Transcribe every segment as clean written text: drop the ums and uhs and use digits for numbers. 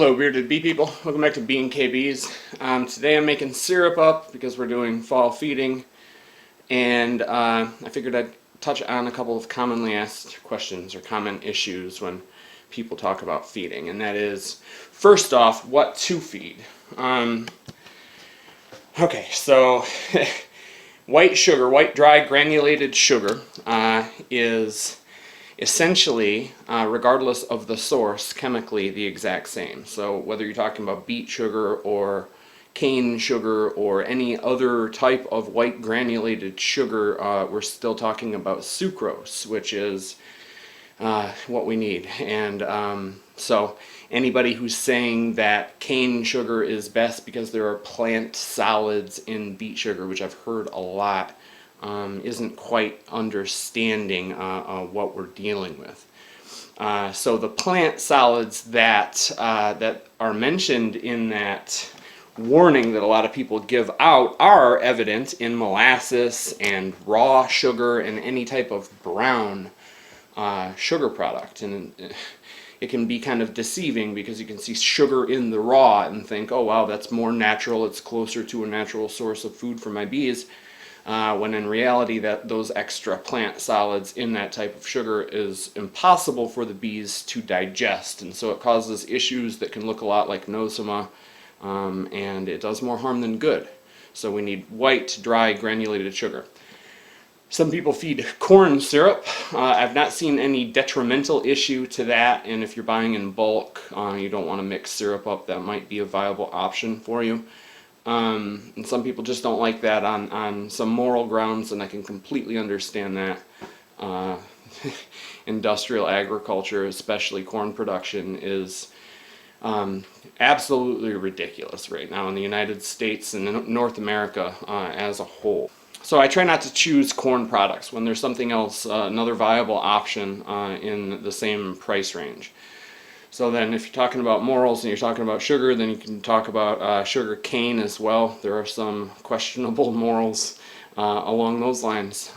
Hello bearded bee people, welcome back to Bee and KBs. Today I'm making syrup up because we're doing fall feeding, and I figured I'd touch on a couple of commonly asked questions or common issues when people talk about feeding, and that is, first off, what to feed. Okay, so white sugar, white dry granulated sugar is essentially, regardless of the source, chemically the exact same. So whether you're talking about beet sugar or cane sugar or any other type of white granulated sugar, we're still talking about sucrose, which is what we need. And so anybody who's saying that cane sugar is best because there are plant solids in beet sugar, which I've heard a lot, isn't quite understanding what we're dealing with. So the plant solids that that are mentioned in that warning that a lot of people give out are evident in molasses and raw sugar and any type of brown sugar product. And it can be kind of deceiving because you can see sugar in the raw and think, oh wow, that's more natural, it's closer to a natural source of food for my bees. When in reality those extra plant solids in that type of sugar is impossible for the bees to digest, and so it causes issues that can look a lot like nosema, and it does more harm than good. So we need white, dry, granulated sugar. Some people feed corn syrup. I've not seen any detrimental issue to that, and if you're buying in bulk, you don't want to mix syrup up, that might be a viable option for you. And some people just don't like that on some moral grounds, and I can completely understand that. Industrial agriculture, especially corn production, is absolutely ridiculous right now in the United States and in North America as a whole. So I try not to choose corn products when there's something else, another viable option in the same price range. So then if you're talking about morals and you're talking about sugar, then you can talk about sugar cane as well. There are some questionable morals along those lines.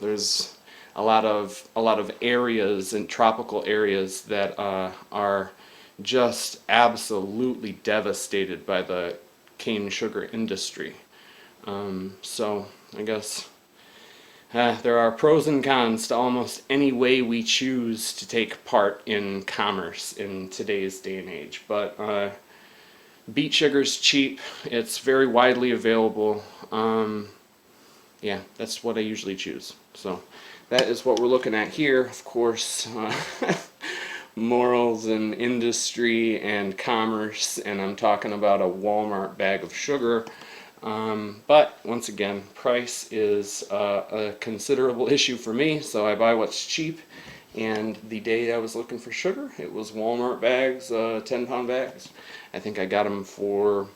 There's a lot of areas and tropical areas that are just absolutely devastated by the cane sugar industry. So I guess there are pros and cons to almost any way we choose to take part in commerce in today's day and age. But beet sugar's cheap, it's very widely available. Yeah, that's what I usually choose. So that is what we're looking at here. Of course, morals and industry and commerce, and I'm talking about a Walmart bag of sugar. But once again, price is a considerable issue for me, so I buy what's cheap. And the day I was looking for sugar, it was Walmart bags, 10-pound bags. I think I got them for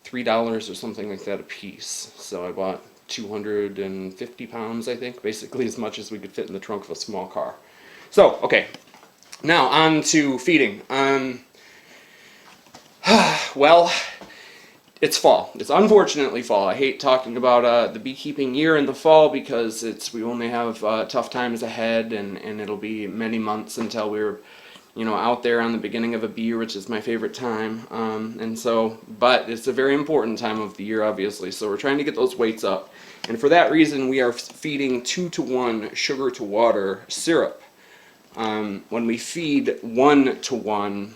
$3 or something like that a piece. So I bought 250 pounds, I think, basically as much as we could fit in the trunk of a small car. So, okay, now on to feeding. Well, it's fall. It's unfortunately fall. I hate talking about the beekeeping year in the fall because we only have tough times ahead, and it'll be many months until we're out there on the beginning of a bee year, which is my favorite time. But it's a very important time of the year, obviously, so we're trying to get those weights up. And for that reason, we are feeding 2-to-1 sugar to water syrup. When we feed 1-to-1,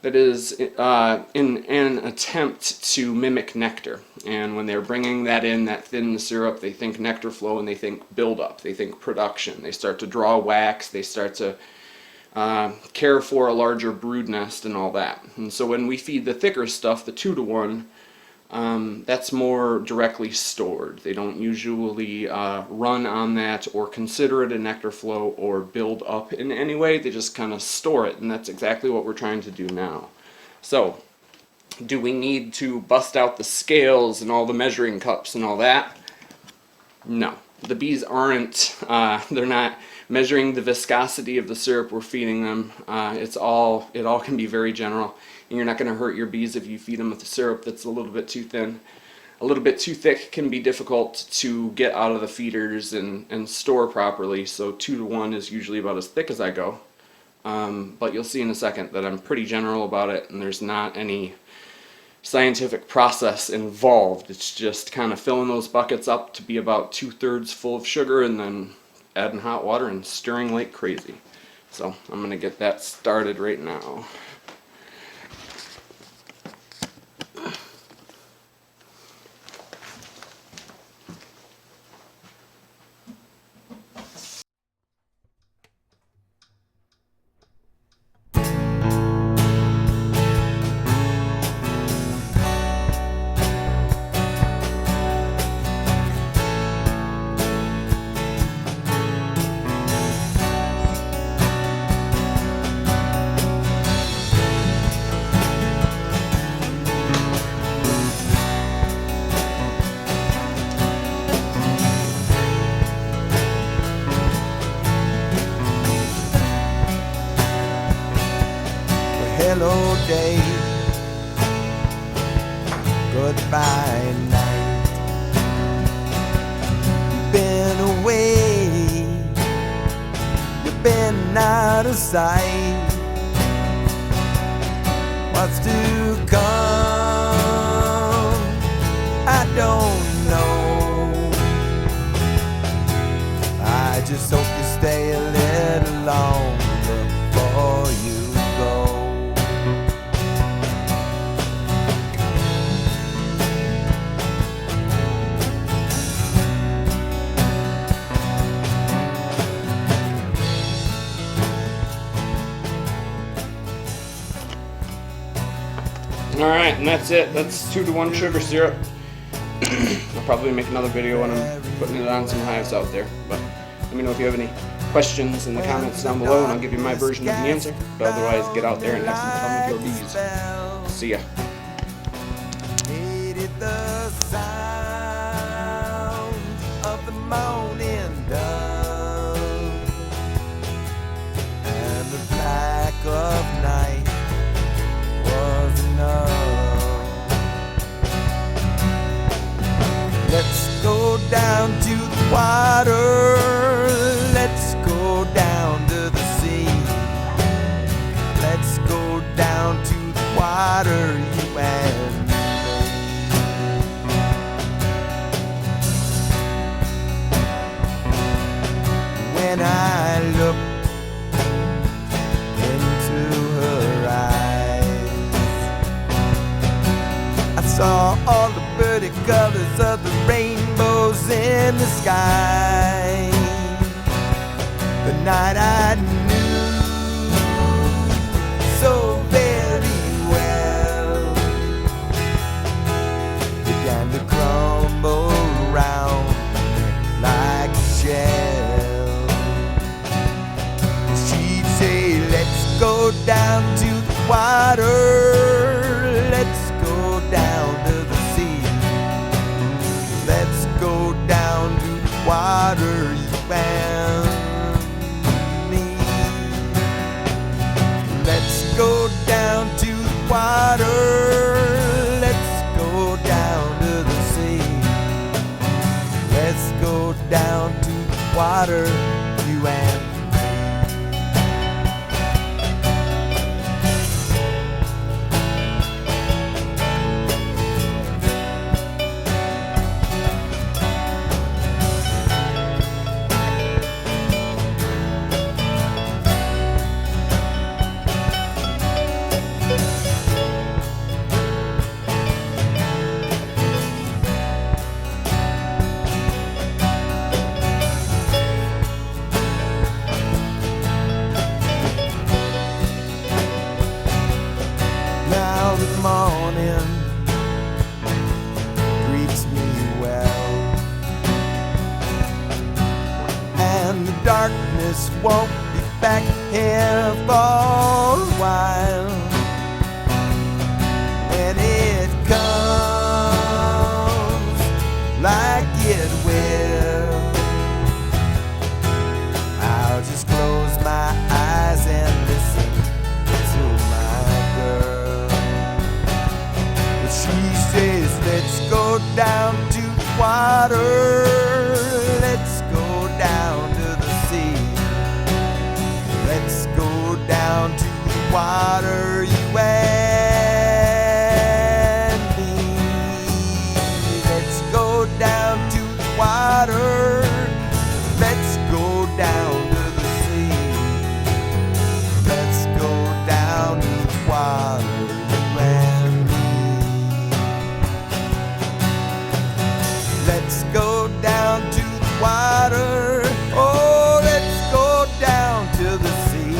that is in an attempt to mimic nectar. And when they're bringing that in, that thin syrup, they think nectar flow and they think buildup, they think production. They start to draw wax, they start to care for a larger brood nest and all that. And so when we feed the thicker stuff, the 2-to-1, that's more directly stored. They don't usually run on that or consider it a nectar flow or build up in any way. They just kind of store it, and that's exactly what we're trying to do now. So, do we need to bust out the scales and all the measuring cups and all that? No. The bees aren't, they're not measuring the viscosity of the syrup we're feeding them. It all can be very general. And you're not going to hurt your bees if you feed them with a syrup that's a little bit too thin. A little bit too thick can be difficult to get out of the feeders and store properly, so 2-to-1 is usually about as thick as I go. but you'll see in a second that I'm pretty general about it, and there's not any scientific process involved. It's just kind of filling those buckets up to be about 2/3 full of sugar and then adding hot water and stirring like crazy. So I'm going to get that started right now. Hello day, goodbye night. You've been away, you've been out of sight. What's to come, I don't know. I just hope you stay a little longer before you go. Alright, and that's it. That's 2-to-1 sugar syrup. I'll probably make another video when I'm putting it on some hives out there. But let me know if you have any questions in the comments down below, and I'll give you my version of the answer. But otherwise, get out there and have some fun with your bees. See ya. Hated the sound of the morning dove and the black of night was enough. Let's go down to the water, let's go down to the sea. Let's go down to the water, you and me. When I look into her eyes, I saw all the pretty colors of the rainbows in the sky. The night I knew so very well began to crumble around like a shell. She'd say, let's go down to the water, let's go down to the sea. Let's go down to the water, you and me. Let's go down to the water, let's go down to the sea. Let's go down to the water, you and me. Now the morning greets me well, and the darkness won't be back here for a while. When it comes like it will, I'll just close my eyes and listen to my girl. She says, let's go down to the water, let's go down to the sea. Let's go down water, you and me. Let's go down to the water. Let's go down to the sea. Let's go down to the water, you and me. Let's go down to the water. Oh, let's go down to the sea.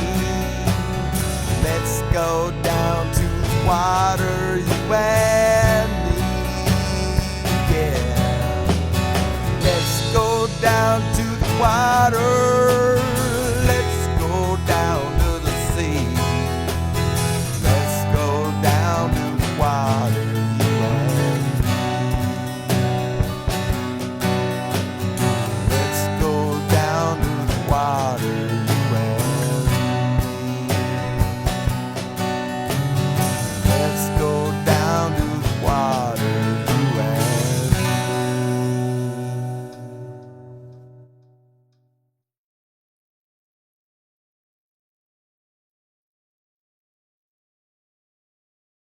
Let's go down to the water, you and me. Yeah. Let's go down to the water.